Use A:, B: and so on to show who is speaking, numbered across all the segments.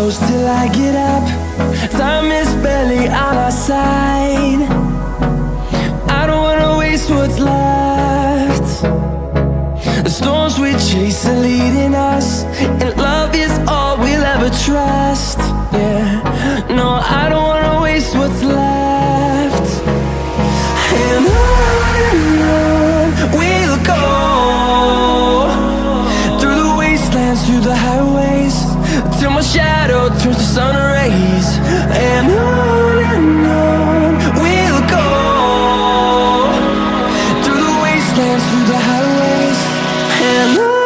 A: close till I get up. Time is barely on our side. I don't wanna waste what's left. The storms we chase are leading us, and love is all we'll ever trust. Yeah, no, I don't wanna waste what's left. And on we'll go, through the wastelands, through the highways, till my shadow turns to sun rays. And on we'll go, through the wastelands, through the highways, and on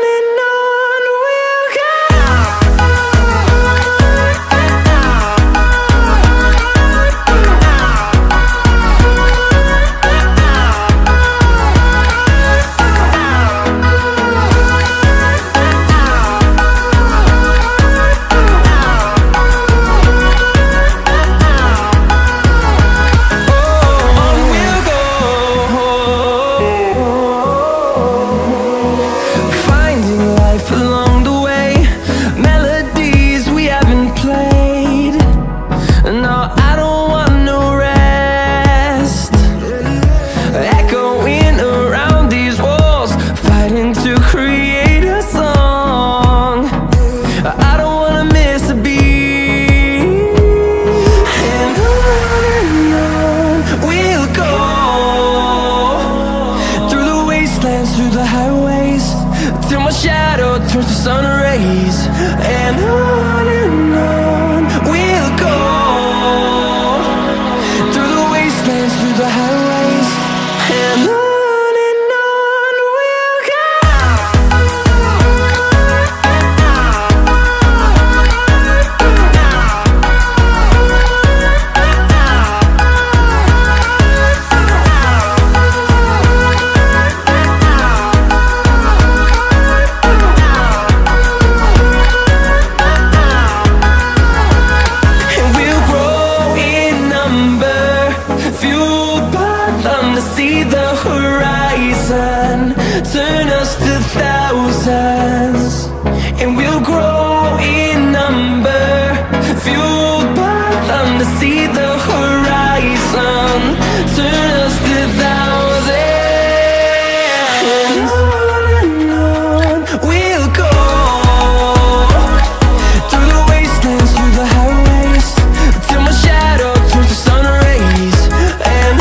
A: we'll go. Through the highways, till my shadow turns to sun rays. And on we'll go, through the wastelands, through the highways, and on we'll go. See the horizon turn us to thousands, and we'll grow in number, fueled by them. To see the horizon turn us to thousands, and on we'll go, through the wastelands, through the highways, till my shadow turns to sun rays. And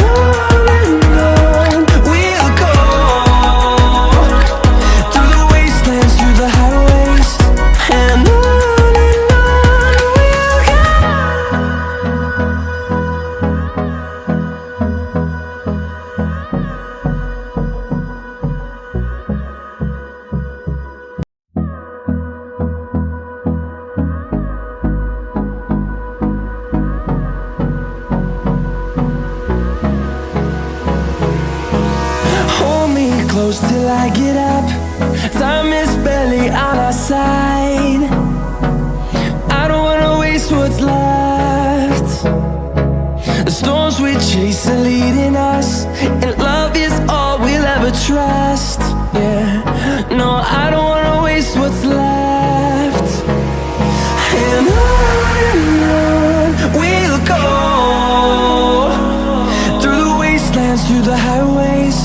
A: close till I get up. Time is barely on our side. I don't wanna waste what's left. The storms we chase are leading us, and love is all we'll ever trust. Yeah, no, I don't wanna waste what's left. And on we'll go, through the wastelands, through the highways,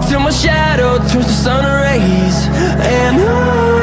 A: till my shadow turns to sun rays. And on